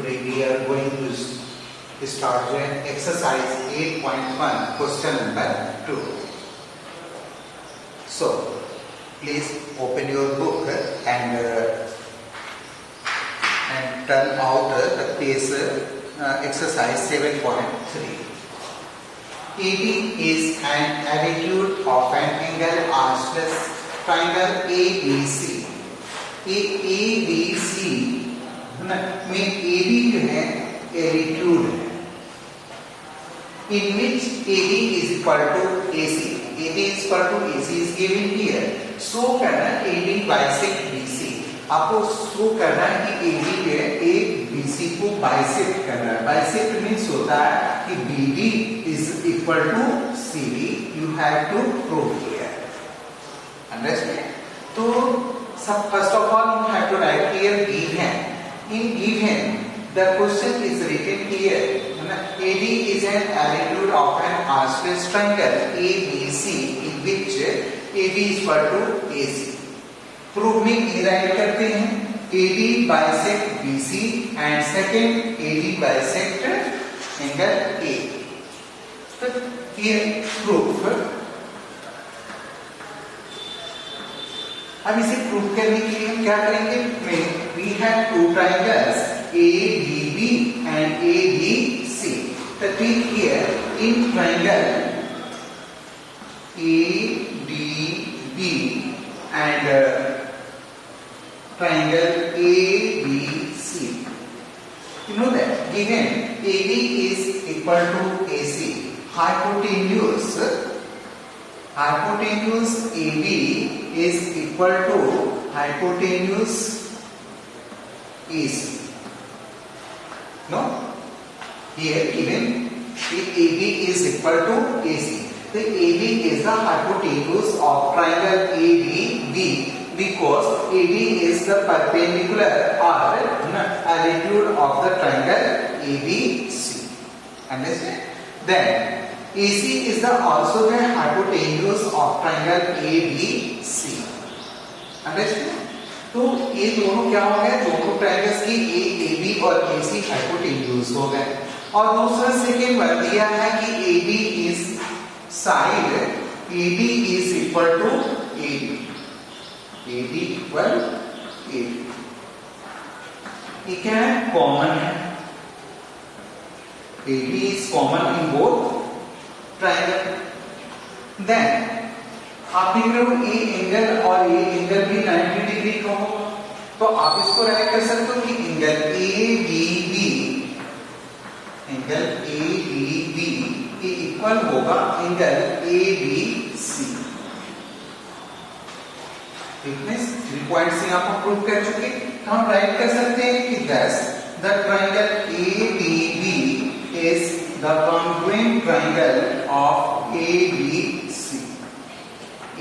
today we are going to start the exercise 8.1 question number 2. So please open your book and turn out the page exercise 7.3. AB is an attitude of an angle archless triangle ABC. ABC में AB जो है एरिट्यूड है, in which AB is equal to AC. AB is equal to AC is given here. So करना AB bisect BC. आपको show करना है कि AB जो है एक BC को bisect करना है. Bisect means होता है कि BD is equal to CD. You have to prove here. Understand? तो सब first of all you have to write here given. In given, the question is written here. AD is an attitude of an archless triangle ABC in which AB is equal to AC. Proof में derive करते हैं AD bisect BC and second AD bisect angle A. तो ये proof. अब इसे prove करने के लिए हम क्या करेंगे? We have two triangles ADB and ABC. So take here in triangle ADB and triangle ABC. You know that given AB is equal to AC, hypotenuse AB is equal to hypotenuse AC. No? Here given AB is equal to AC. The AB is the hypotenuse of triangle ADB because AD is the perpendicular or attitude of the triangle ABC. Understand? Then AC is also the hypotenuse of triangle ABC. Understand? तो ये दोनों क्या हो गए? दोनों triangles की AB और AC hypotenuse हो गए. और दूसरा सेकेंड वन दिया है कि AB is side AD is equal to AB. AD equal AB. ये क्या है? कॉमन है. AB is common in both triangle. Then आप देख रहे हो ए एंगल और ये एंगल भी 90 डिग्री का होगा, तो आप इसको राइट कर सकते हो कि एंगल ADB के इक्वल होगा एंगल ABC. इतने 3 पॉइंट्स से आपको प्रूव कर चुके. हम राइट कर सकते हैं कि thus the triangle ADB is the congruent triangle of ABC.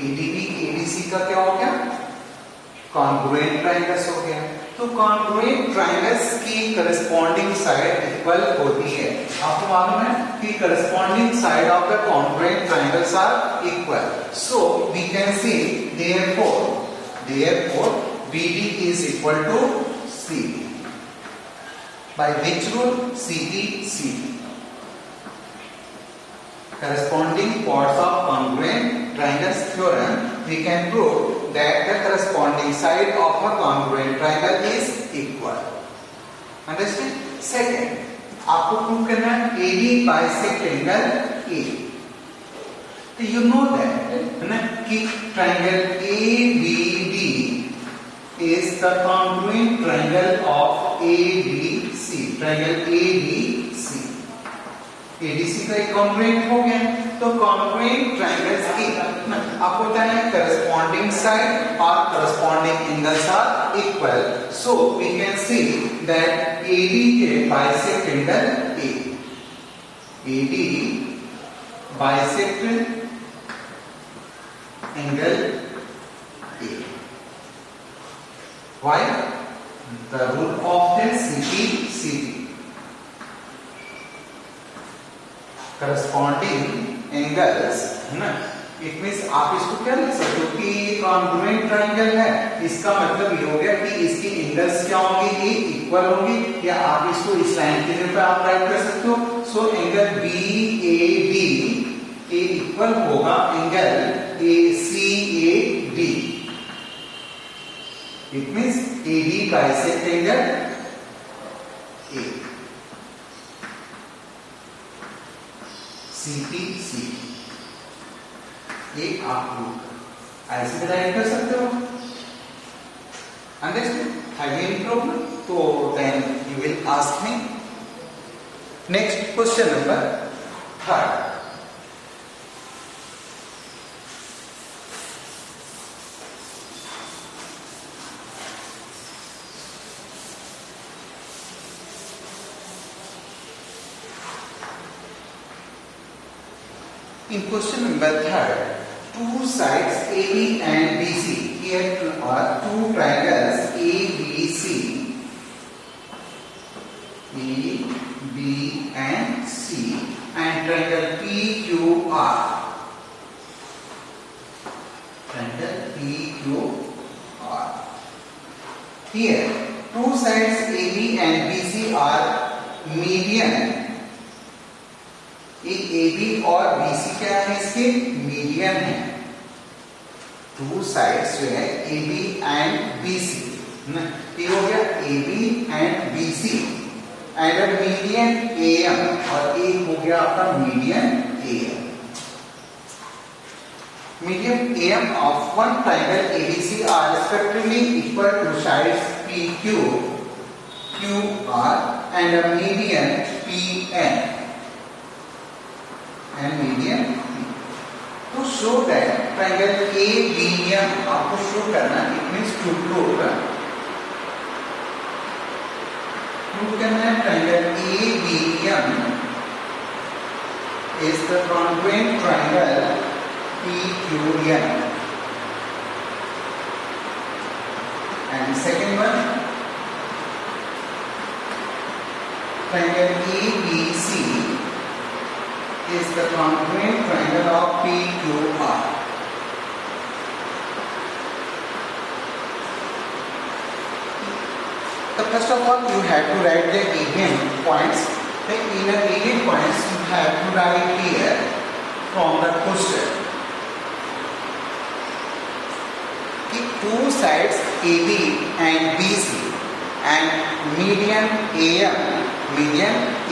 ADB ABC का क्या हो गया? कॉन्ग्रुएंट ट्रायंगल्स हो गया. तो कॉन्ग्रुएंट ट्रायंगल्स की करस्पॉन्डिंग साइड इक्वल होती है. आपको मालूम है कि corresponding side of the congruent triangles are equal. So we can see therefore BD is equal to CD. By which rule? CD. Corresponding chords of congruent triangles theorem, we can prove that the corresponding side of a congruent triangle is equal. Understand? Second, आपको prove करना है AD bisect angle A. तो you know that है ना कि triangle ABD is the congruent triangle of ABC. Triangle ABC. ADC का एक congruent हो गया. तो कॉन्ग्रुएंट ट्रायंगल्स की आपको पता है करस्पॉन्डिंग साइड और corresponding angles are equal. So we can see that AD के bisect angle A. AD bisect angle A. Why? The rule of the CD. Corresponding angles है ना इट मींस आप इसको क्या लिख सकते हो कि कॉन्ग्रुएंट ट्रायंगल है, इसका मतलब ये हो गया कि इसकी एंगल्स क्या होंगे, ये इक्वल होंगे, या आप इसको इस लाइन के जगह पे आप राइट कर सकते हो। सो एंगल BAB के इक्वल होगा angle ACAD। It means AB bisect angle A, CPC, ये आप लोग ऐसे भी राइट कर सकते हो। Understand? Have you any problem? तो then you will ask me. Next question number 3। In question number 3, two sides AB and BC. Here are two triangles ABC, A, B and C, and triangle PQR. Triangle PQR. Here, two sides AB and BC are median. AB और BC क्या है, इसके median है। Two sides जो है AB and BC, ये हो गया AB and BC and a median AM, और एक हो गया आपका median AM। Median AM of one triangle ABC are respectively equal to sides PQ, QR and a median PN and median P. To show that triangle ABM आपको show करना, it means to prove करना है triangle ABM is the congruent triangle PQN. And second one, triangle ABC is the congruent triangle of PQR. So first of all, you have to write the eigen points. The inner eigen points you have to write here from the question. Keep two sides AB and BC and median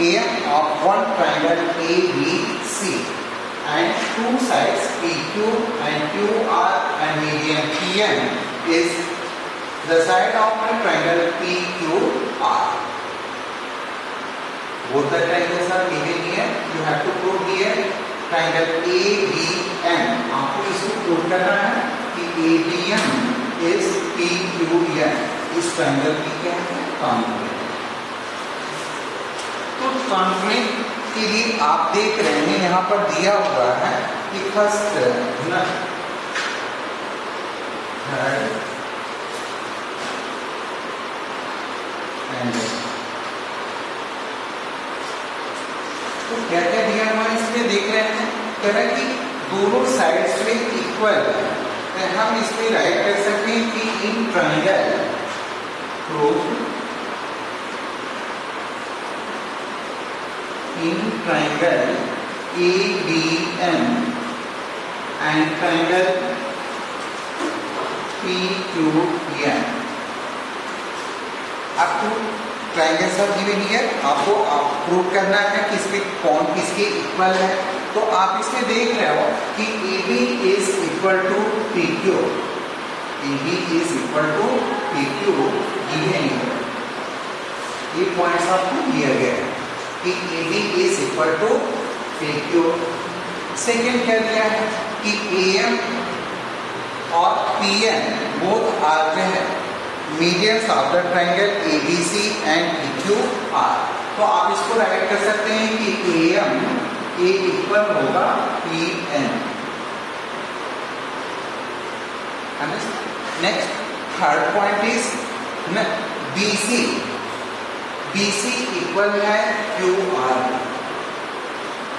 AM of one triangle ABC and two sides PQ and QR and median PN is the side of the triangle PQR. Both the triangles are given here. You have to prove here triangle ABM. आपको इसको prove करना है कि ABM is PQN. इस triangle की क्या है, congruent. तो कॉन्ग्रुएंट के लिए आप देख रहे हैं यहाँ पर दिया हुआ है कि फर्स्ट थर्ड एंड तो क्या क्या दिया हुआ है इसमें देख रहे हैं, कह रहा है कि दोनों साइड्स में इक्वल है। तो हम इसमें राइट कर सकते हैं कि in triangle in triangle ABM and triangle PQN. आपको ट्रायंगल्स आर गिवन हियर, आपको प्रूव करना है कि इसके कौन किसके इक्वल है। तो आप इसमें देख रहे हो कि AB is equal to PQ, AB is equal to PQ given है। ये पॉइंट्स आपको दिया गया है कि AB is equal to PQ। Second क्या दिया है कि AM और PN बोथ आर जो है medians of the triangle ABC and PQR। तो आप इसको राइट कर सकते हैं कि AM ए इक्वल होगा PN। Next third point is BC, BC equal है QR,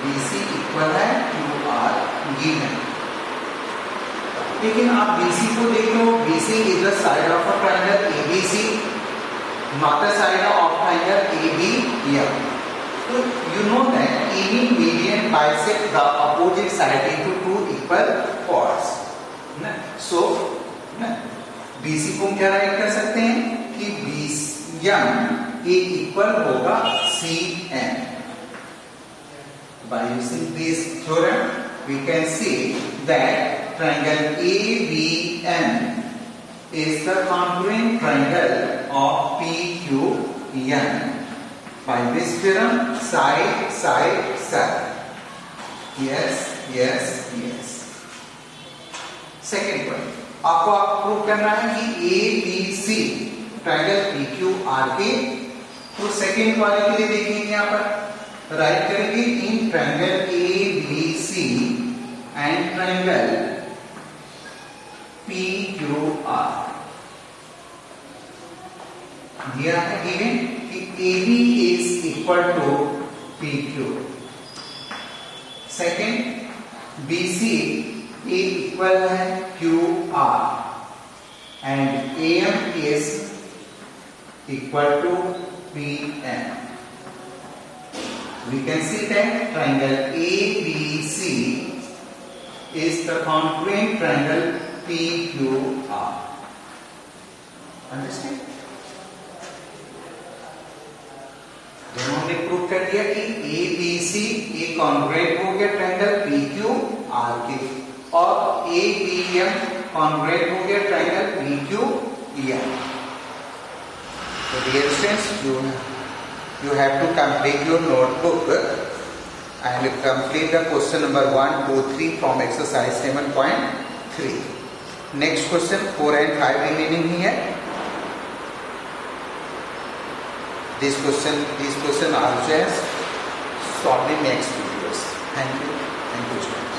BC इक्वल है QR गिवन। लेकिन आप BC को देख लो, BC is the side of a triangle ABC, not the side of triangle ABM. So you know that AB median bisect the opposite side into two equal chords. ना, so ना, BC को हम क्या right कर सकते हैं कि BM A equal होगा CM. By using this theorem, we can see that triangle ABM is the congruent triangle of PQN. By this theorem, side, side, side. Yes, yes, yes. Second point, आपको prove करना है कि ABC triangle PQRK. तो second वाले के लिए देखेंगे यहाँ पर राइट करेंगे in triangle ABC and triangle PQR. दिया है गिवन कि AB is equal to PQ. Second BC A equal है QR and AM is equal to PM. We can see that triangle ABC is the congruent triangle PQR. Understand? दोनों ने prove कर दिया कि ABC एक congruent हो गया triangle PQR के, और ABM कॉन्ग्रुएंट हो गया triangle PQEM. So dear students, you have to complete your notebook and complete the question number 1, 2, 3 from exercise 7.3. Next question 4 and 5 remaining here. This question also has solved in next videos. Thank you. Thank you, students.